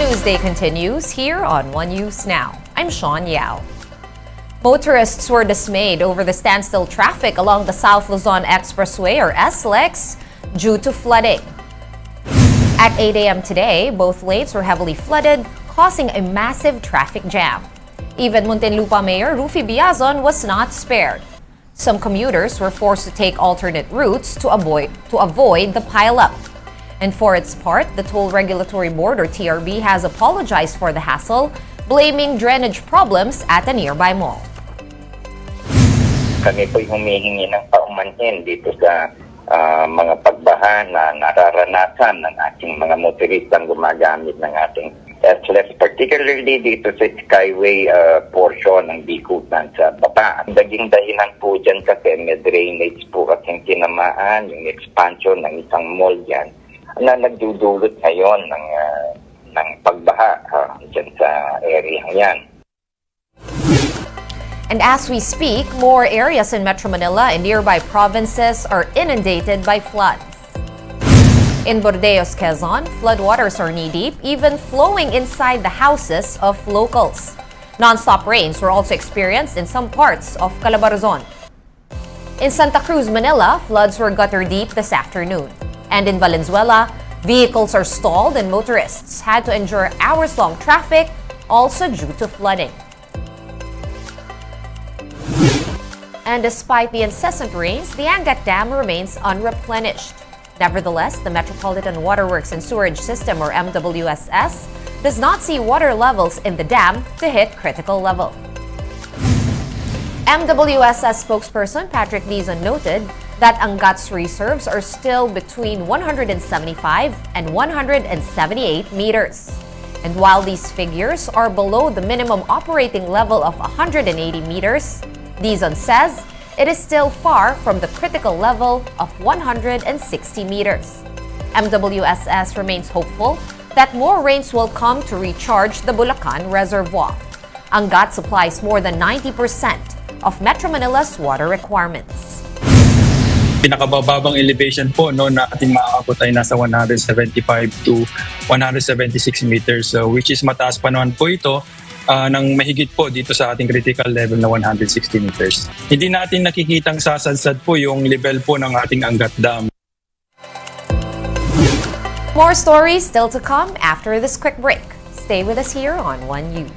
Newsday continues here on One News Now. I'm Sean Yao. Motorists were dismayed over the standstill traffic along the South Luzon Expressway or SLEX due to flooding. At 8 a.m. today, both lanes were heavily flooded, causing a massive traffic jam. Even Muntinlupa Mayor Rufy Biazon was not spared. Some commuters were forced to take alternate routes to avoid the pileup. And for its part, the Toll Regulatory Board or TRB has apologized for the hassle, blaming drainage problems at a nearby mall. Kami po'y humihingi ng paumanhin dito sa mga pagbaha na nararanasan ng ating mga motoristang gumagamit ng ating SLX, particularly dito sa Skyway portion ng Bikutan sa baba. Ang naging dahilan po dyan kasi may drainage po kasing tinamaan, yung expansion ng isang mall dyan na nagdudulot ngayon ng pagbaha dyan sa area yan. And as we speak, more areas in Metro Manila and nearby provinces are inundated by floods. In Bordeos, Quezon, floodwaters are knee-deep, even flowing inside the houses of locals. Non-stop rains were also experienced in some parts of Calabarzon. In Santa Cruz, Manila, floods were gutter-deep this afternoon. And in Valenzuela, vehicles are stalled and motorists had to endure hours-long traffic, also due to flooding. And despite the incessant rains, the Angat Dam remains unreplenished. Nevertheless, the Metropolitan Waterworks and Sewerage System, or MWSS, does not see water levels in the dam to hit critical level. MWSS spokesperson Patrick Dizon noted that Angat's reserves are still between 175 and 178 meters. And while these figures are below the minimum operating level of 180 meters, Dizon says it is still far from the critical level of 160 meters. MWSS remains hopeful that more rains will come to recharge the Bulacan Reservoir. Angat supplies more than 90% of Metro Manila's water requirements. Pinakabababang elevation po na ating makakabot ay nasa 175 to 176 meters, which is mataas pa naman po ito ng mahigit po dito sa ating critical level na 160 meters. Hindi natin nakikitang sasadsad po yung level po ng ating Angat Dam. More stories still to come after this quick break. Stay with us here on One News.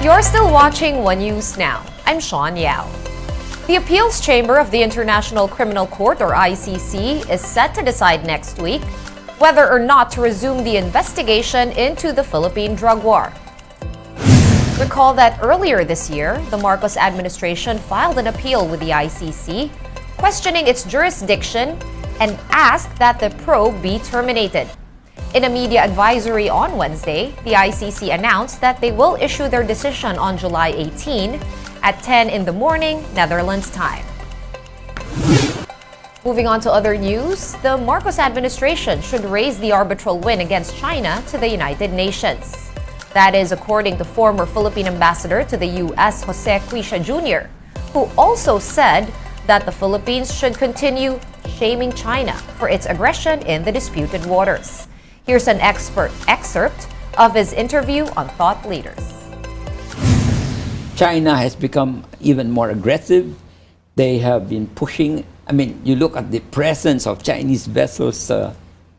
You're still watching One News Now. I'm Sean Yao. The Appeals Chamber of the International Criminal Court, or ICC, is set to decide next week whether or not to resume the investigation into the Philippine drug war. Recall that earlier this year, the Marcos administration filed an appeal with the ICC, questioning its jurisdiction and asked that the probe be terminated. In a media advisory on Wednesday, the ICC announced that they will issue their decision on July 18 at 10 in the morning, Netherlands time. Moving on to other news, the Marcos administration should raise the arbitral win against China to the United Nations. That is according to former Philippine ambassador to the U.S., Jose Quisha Jr., who also said that the Philippines should continue shaming China for its aggression in the disputed waters. Here's an excerpt of his interview on Thought Leaders. China has become even more aggressive. They have been pushing. You look at the presence of Chinese vessels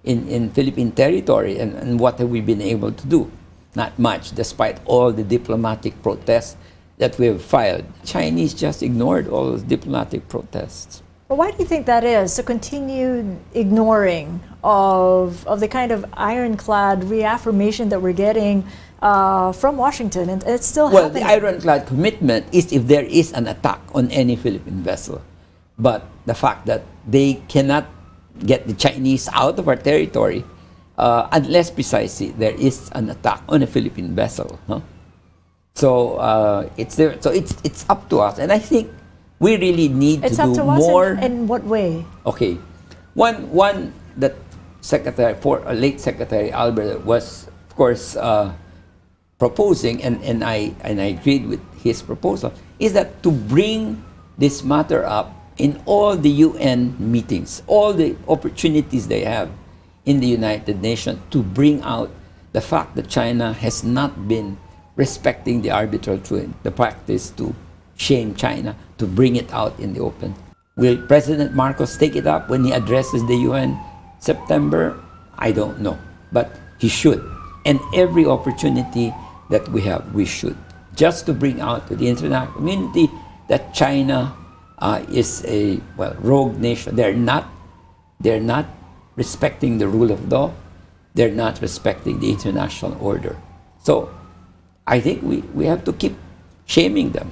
in Philippine territory, and what have we been able to do? Not much, despite all the diplomatic protests that we have filed. Chinese just ignored all those diplomatic protests. But why do you think that is? The continued ignoring of the kind of ironclad reaffirmation that we're getting from Washington, and it's still happening. The ironclad commitment is if there is an attack on any Philippine vessel. But the fact that they cannot get the Chinese out of our territory unless precisely there is an attack on a Philippine vessel. Huh? So it's there. So it's up to us, and I think we really need to do more. In what way? Okay, one that late Secretary Albert was, of course, proposing, and I agreed with his proposal, is that to bring this matter up in all the UN meetings, all the opportunities they have in the United Nations, to bring out the fact that China has not been respecting the arbitral truth, the practice to shame China, to bring it out in the open. Will President Marcos take it up when he addresses the UN September? I don't know, but he should. And every opportunity that we have, we should. Just to bring out to the international community that China is a rogue nation. They're not respecting the rule of law. They're not respecting the international order. So I think we have to keep shaming them.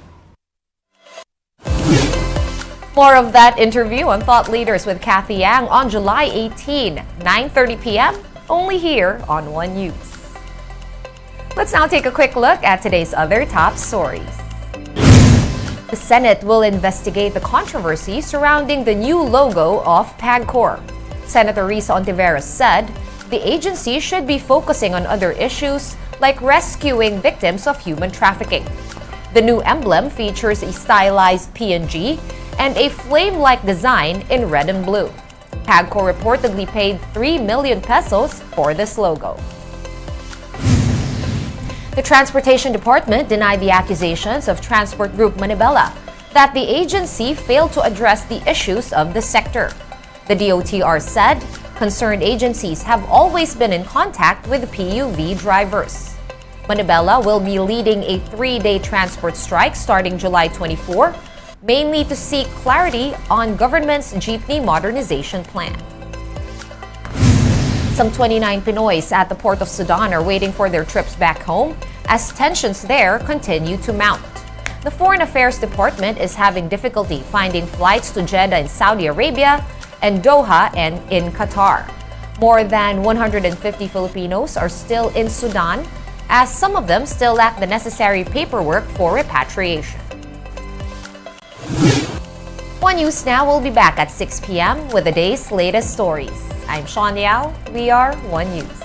More of that interview on Thought Leaders with Kathy Yang on July 18, 9:30 p.m., only here on One News. Let's now take a quick look at today's other top stories. The Senate will investigate the controversy surrounding the new logo of PAGCOR. Senator Risa Ontiveros said the agency should be focusing on other issues like rescuing victims of human trafficking. The new emblem features a stylized PNG and a flame-like design in red and blue. PAGCOR reportedly paid 3 million pesos for this logo. The Transportation Department denied the accusations of Transport Group Manibela that the agency failed to address the issues of the sector. The DOTr said concerned agencies have always been in contact with PUV drivers. Manibela will be leading a 3-day transport strike starting July 24, mainly to seek clarity on government's jeepney modernization plan. Some 29 Pinoys at the Port of Sudan are waiting for their trips back home as tensions there continue to mount. The Foreign Affairs Department is having difficulty finding flights to Jeddah in Saudi Arabia and Doha and in Qatar. More than 150 Filipinos are still in Sudan, as some of them still lack the necessary paperwork for repatriation. One News Now will be back at 6 p.m. with the day's latest stories. I'm Sean Yao. We are One News.